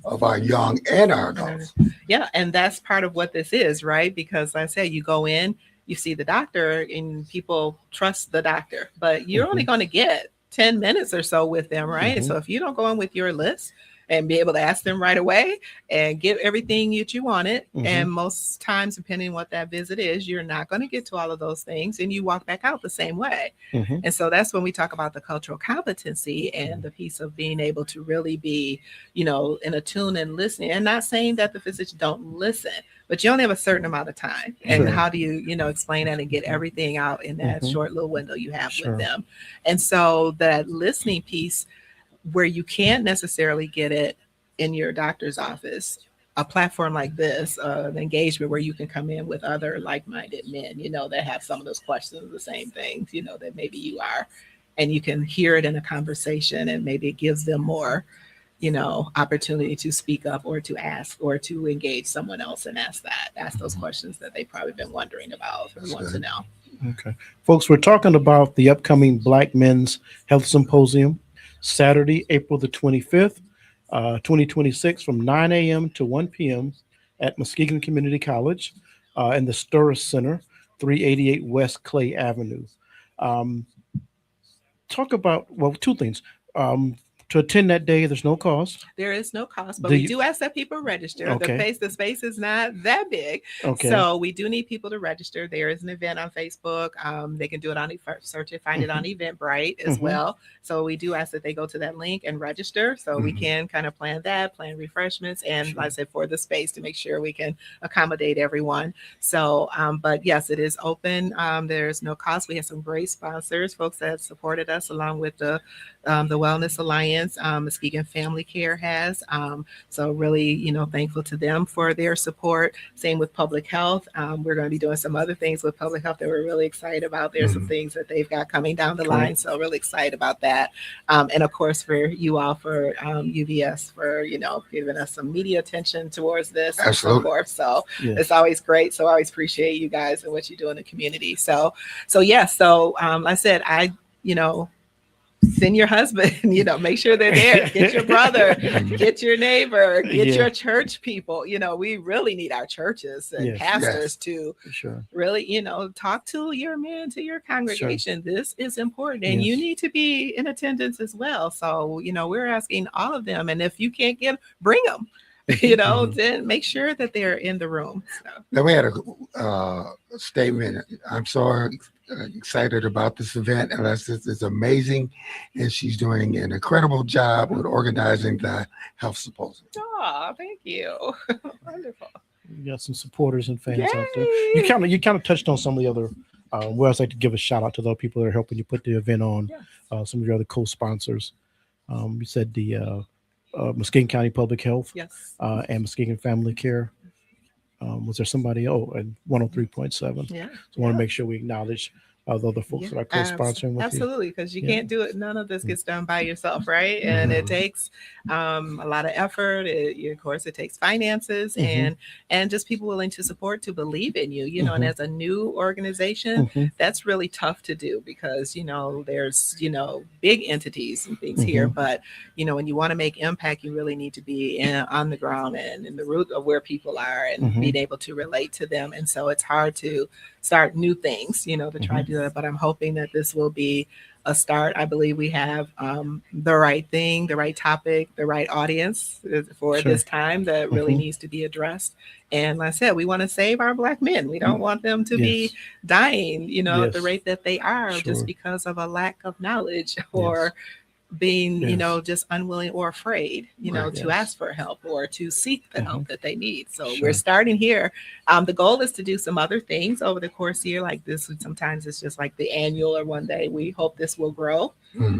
of our young and our adults. Yeah, and that's part of what this is, right? Because like I said, you go in, you see the doctor, and people trust the doctor, but you're only going to get 10 minutes or so with them, right? So if you don't go in with your list and be able to ask them right away and get everything that you wanted, and most times, depending on what that visit is, you're not going to get to all of those things, and you walk back out the same way. And so that's when we talk about the cultural competency and the piece of being able to really be, in a tune and listening, and not saying that the physician don't listen, but you only have a certain amount of time. And how do you, explain that and get everything out in that short little window you have with them? And so that listening piece, where you can't necessarily get it in your doctor's office, a platform like this, an engagement where you can come in with other like-minded men, that have some of those questions, the same things, that maybe you are, and you can hear it in a conversation, and maybe it gives them more, opportunity to speak up, or to ask, or to engage someone else and ask those questions that they've probably been wondering about or want to know. Okay. Folks, we're talking about the upcoming Black Men's Health Symposium, Saturday, April the 25th, 2026, from 9 a.m. to 1 p.m. at Muskegon Community College in the Sturris Center, 388 West Clay Avenue. Um, Talk about, well, two things. To attend that day, there's no cost. There is no cost, but Do we you- do ask that people register. Okay. The space is not that big. Okay. So we do need people to register. There is an event on Facebook. They can do it on search and find it on Eventbrite as well. So we do ask that they go to that link and register so we can kind of plan refreshments, and like I said, for the space to make sure we can accommodate everyone. So, but yes, it is open. There's no cost. We have some great sponsors, folks that supported us, along with the Wellness Alliance. Muskegon Family Care has. So really, thankful to them for their support. Same with public health. We're going to be doing some other things with public health that we're really excited about. There's some things that they've got coming down the line. So really excited about that. And of course, for you all, for UVS, for, giving us some media attention towards this. Absolutely. And so forth. So it's always great. So I always appreciate you guys and what you do in the community. So yeah. So I said, send your husband, make sure they're there. Get your brother, get your neighbor, get your church people. We really need our churches and pastors to really, talk to your men, to your congregation. This is important, and you need to be in attendance as well. So, we're asking all of them, and if you can't bring them. Then make sure that they're in the room. So. Now we had a statement. I'm so excited about this event. Alexis is amazing, and she's doing an incredible job with organizing the health symposium. Oh, thank you. Wonderful. You got some supporters and fans out there. You kind of touched on some of the other. Where I'd like to give a shout out to the people that are helping you put the event on. Some of your other co-sponsors. You said the Muskegon County Public Health, and Muskegon Family Care. Was there somebody? And 103.7. Yeah. So I want to make sure we acknowledge the other folks that are co-sponsoring with absolutely, because you can't do it. None of this gets done by yourself, right? And it takes a lot of effort. Of course, it takes finances and just people willing to support, to believe in you. And as a new organization, that's really tough to do because there's big entities and things here, but when you want to make impact, you really need to be on the ground and in the root of where people are and being able to relate to them. And so it's hard to start new things, to try to do that. But I'm hoping that this will be a start. I believe we have the right thing, the right topic, the right audience for this time that really needs to be addressed. And like I said, we want to save our Black men. We don't want them to be dying, at the rate that they are just because of a lack of knowledge or being, just unwilling or afraid, to ask for help or to seek the help that they need. So we're starting here. The goal is to do some other things over the course of the year like this. Sometimes it's just like the annual or one day. We hope this will grow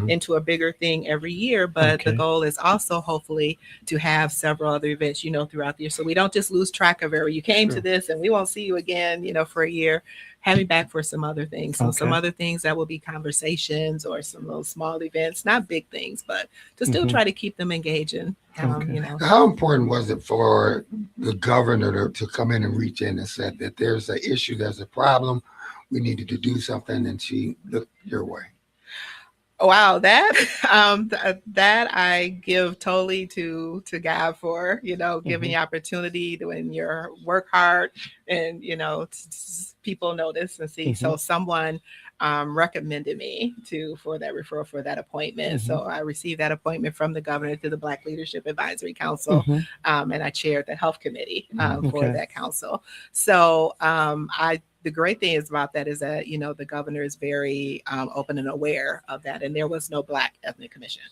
into a bigger thing every year. But the goal is also hopefully to have several other events, throughout the year. So we don't just lose track of you came to this and we won't see you again, for a year. Having back for some other things. So some other things that will be conversations or some little small events, not big things, but to still try to keep them engaging. How important was it for the governor to come in and reach in and said that there's an issue, there's a problem, we needed to do something, and she looked your way? Wow, that I give totally to God for, giving you opportunity to, when you work hard and, people notice and see. So someone recommended me for that referral, for that appointment. So I received that appointment from the governor to the Black Leadership Advisory Council. And I chaired the health committee for that council. So the great thing is about that is that, the governor is very open and aware of that. And there was no Black Ethnic Commission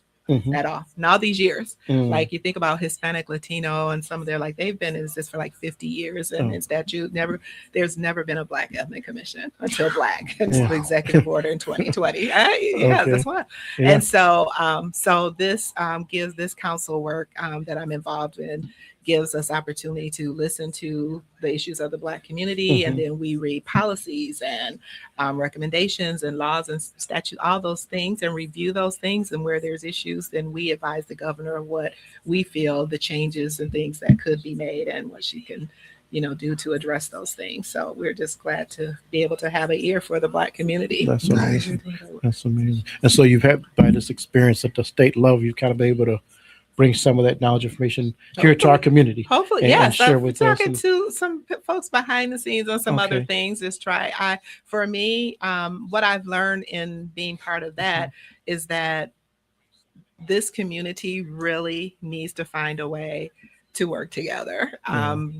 at all. In all these years, like you think about Hispanic, Latino, and some of their, they've been in this for 50 years. And in statute, there's never been a Black Ethnic Commission until the executive order in 2020. That's why. And so this gives this council work that I'm involved in, gives us opportunity to listen to the issues of the Black community. And then we read policies and recommendations and laws and statute, all those things, and review those things. And where there's issues, then we advise the governor of what we feel the changes and things that could be made and what she can do to address those things. So we're just glad to be able to have an ear for the Black community. That's Nice. amazing. That's amazing. And so you've had by this experience at the state level, you've kind of been able to bring some of that knowledge information here to our community. Hopefully, and yes. share I'm with us. talking to some folks behind the scenes on some other Okay. things. For me, what I've learned in being part of that is that this community really needs to find a way to work together.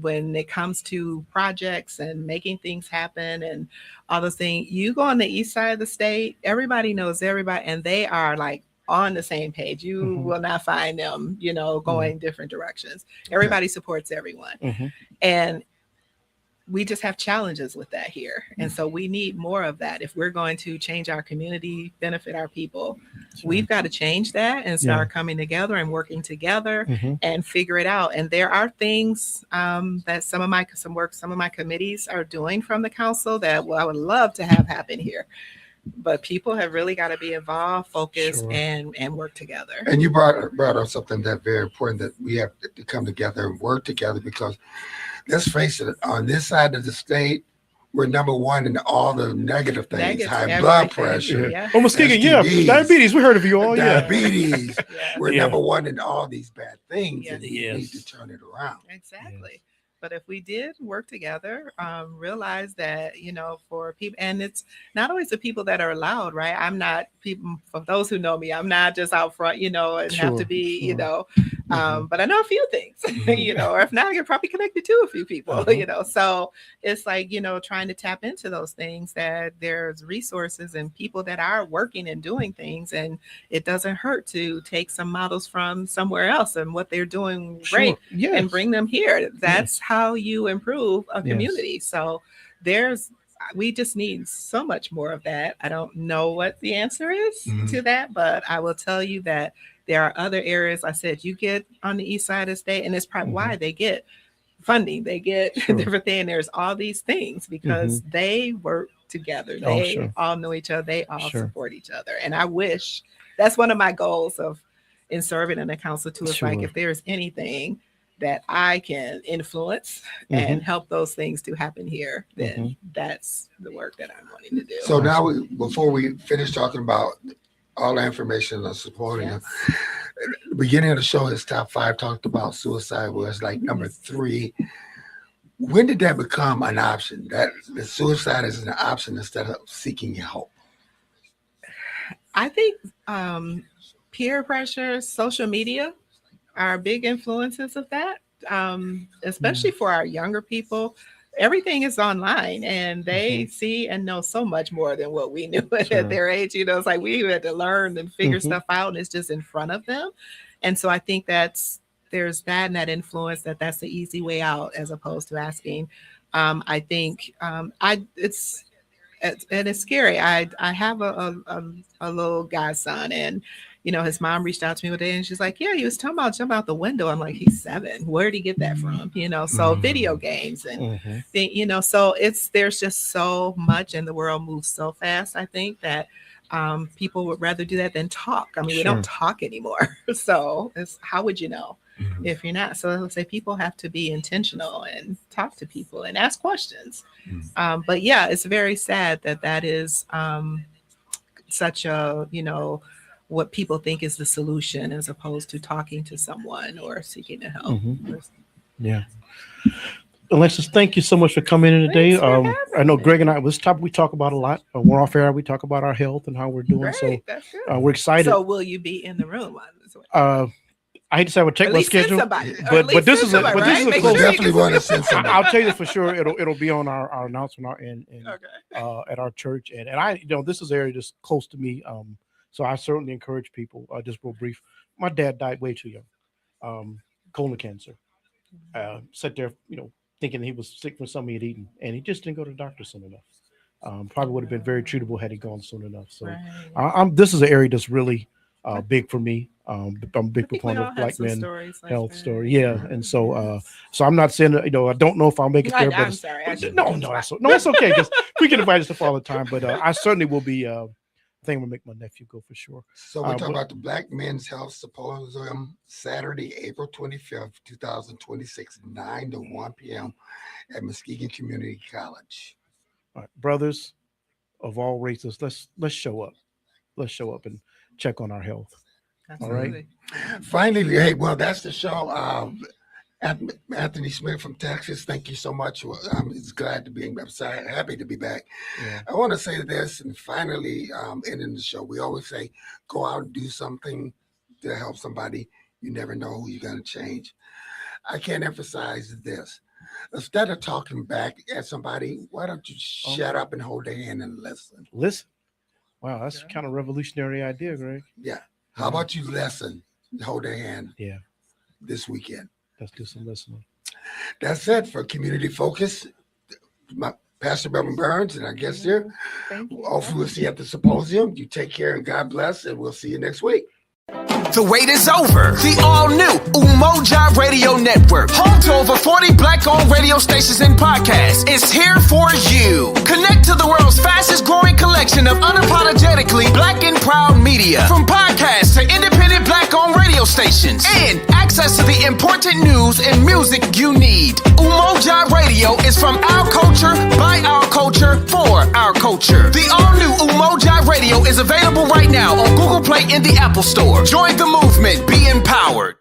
When it comes to projects and making things happen and all those things, you go on the east side of the state, everybody knows everybody, and they are like on the same page. You will not find them, going different directions. Everybody supports everyone. And we just have challenges with that here. And so we need more of that. If we're going to change our community, benefit our people, we've got to change that and start coming together and working together and figure it out. And there are things that some of my committees are doing from the council that I would love to have happen here. But people have really got to be involved, focused, and work together. And you brought up something that's very important, that we have to come together and work together, because let's face it, on this side of the state, we're number one in all the negative things, high blood pressure. Oh, Muskegon, diabetes. We heard of you all. Diabetes. We're number one in all these bad things, and we need to turn it around. Exactly. But if we did work together, realize that, for people, and it's not always the people that are allowed, right? I'm not people, for those who know me, I'm not just out front, and have to be, but I know a few things, or if not, I can probably connect you to a few people, so it's like, trying to tap into those things, that there's resources and people that are working and doing things, and it doesn't hurt to take some models from somewhere else and what they're doing great and bring them here. That's how you improve a community. So we just need so much more of that. I don't know what the answer is to that, but I will tell you that there are other areas. I said, you get on the east side of the state, and it's probably why they get funding, they get different things. There's all these things because they work together. They all know each other. They all support each other. And I wish that's one of my goals in serving in the council too. Is like, if there's anything that I can influence and help those things to happen here, then that's the work that I'm wanting to do. So now, before we finish talking about all the information on supporting them, the beginning of the show, his top 5 talked about suicide was like number 3. When did that become an option? That the suicide is an option instead of seeking help? I think peer pressure, social media are big influences of that, especially for our younger people. Everything is online, and they see and know so much more than what we knew at their age. It's like we had to learn and figure stuff out, and it's just in front of them. And so I think there's that and that influence, that's the easy way out as opposed to asking. I think it's scary. I have a little godson, and his mom reached out to me one day and she's like, he was talking about jumping out the window. I'm like, he's 7. Where did he get that from? So video games and so there's just so much, and the world moves so fast. I think that people would rather do that than talk. I mean, we don't talk anymore. So how would you know if you're not? So let's say people have to be intentional and talk to people and ask questions. But it's very sad that is such a, what people think is the solution, as opposed to talking to someone or seeking to help. Alexis, thank you so much for coming in today. I know Greg and I, this topic we talk about a lot. We're off air. We talk about our health and how we're doing. Great, so we're excited. So will you be in the room? I hate to say I would check my schedule, but this is a close. Definitely want to send somebody. I'll tell you this for sure. It'll be on our announcement at our church, and I this is an area that's close to me. So I certainly encourage people. Just real brief. My dad died way too young, colon cancer. Sat there, thinking he was sick from something he had eaten, and he just didn't go to the doctor soon enough. Probably would have been very treatable had he gone soon enough. So this is an area that's really big for me. I'm a big proponent of Black men health story. And so I'm not saying that, I don't know if I'll make it there. I'm sorry. No, it's okay. Because we get invited stuff all the time, but I certainly will be think I'm gonna make my nephew go for sure. So we're talking about the Black Men's Health Symposium, Saturday, April 25th, 2026, 9 to 1 p.m. at Muskegon Community College. All right, brothers of all races, let's show up. Let's show up and check on our health. Absolutely. All right. Finally, hey, well, that's the show. Anthony Smith from Texas, thank you so much. I'm glad to be. I'm happy to be back. Yeah. I want to say this, and finally, ending the show. We always say, go out and do something to help somebody. You never know who you're going to change. I can't emphasize this. Instead of talking back at somebody, why don't you shut up and hold their hand and listen? Listen. Wow, that's kind of revolutionary idea, Greg. Yeah. How about you listen, hold their hand? Yeah. This weekend. Let's do some listening. That's it for Community Focus. My Pastor Beverly Burns and our guest here. Hopefully we'll see you at the symposium. You take care and God bless, and we'll see you next week. The wait is over. The all-new Umoja Radio Network, home to over 40 Black-owned radio stations and podcasts, is here for you. Connect to the world's fastest-growing collection of unapologetically Black and proud media, from podcasts to independent Black-owned radio stations, and access to the important news and music you need. Umoja Radio is from our culture, by our culture, for our culture. The all-new Umoja Radio is available right now on Google Play and the Apple Store. Join the movement. Be empowered.